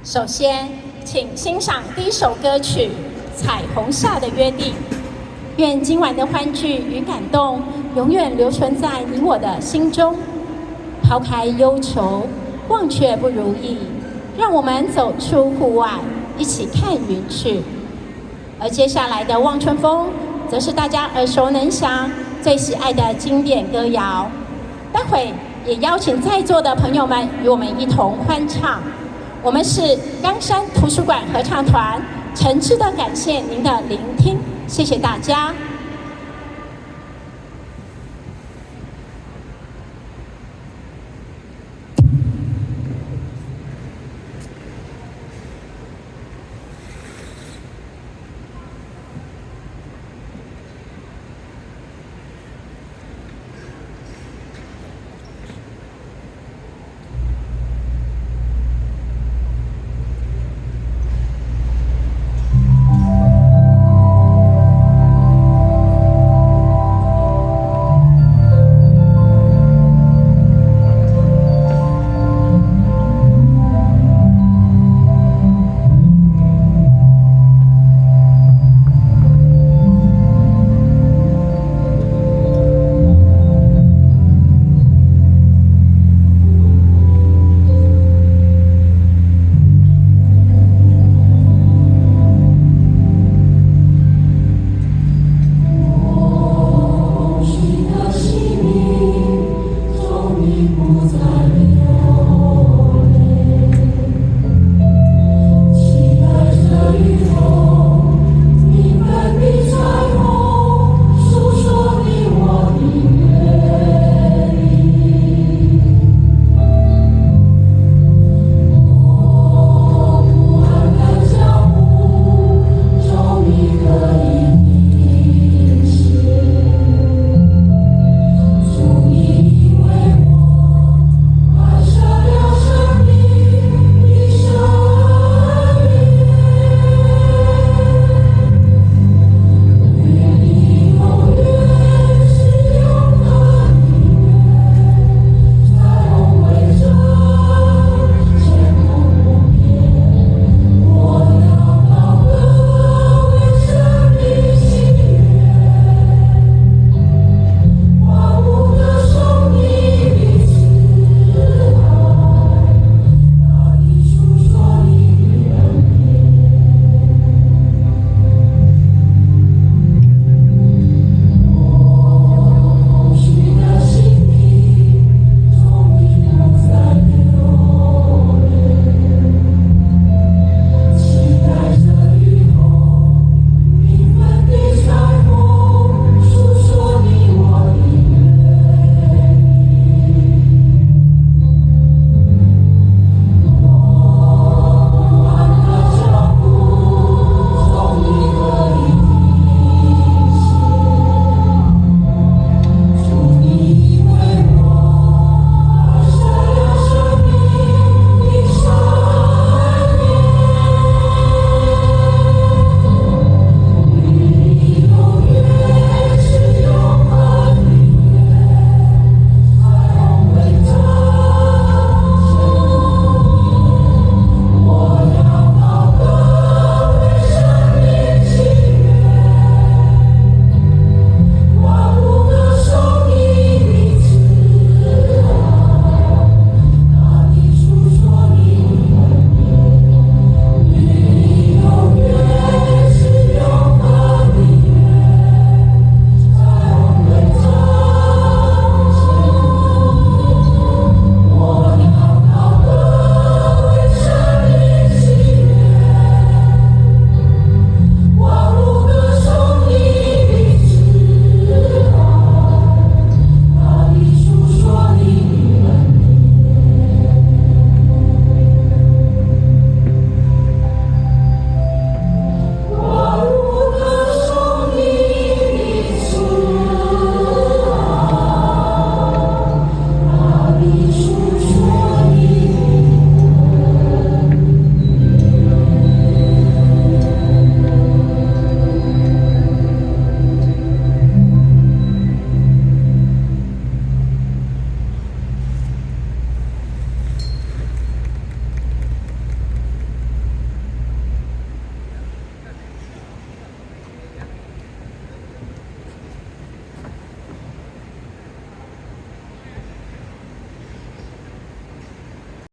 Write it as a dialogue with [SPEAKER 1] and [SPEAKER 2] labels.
[SPEAKER 1] 首先，请欣赏第一首歌曲《彩虹下的约定》。愿今晚的欢聚与感动，永远留存在你我的心中。抛开忧愁，忘却不如意，让我们走出户外，一起看云去。而接下来的《望春风》，则是大家耳熟能详、最喜爱的经典歌谣。待会也邀请在座的朋友们与我们一同欢唱。我们是冈山图书馆合唱团，诚挚的感谢您的聆听，谢谢大家。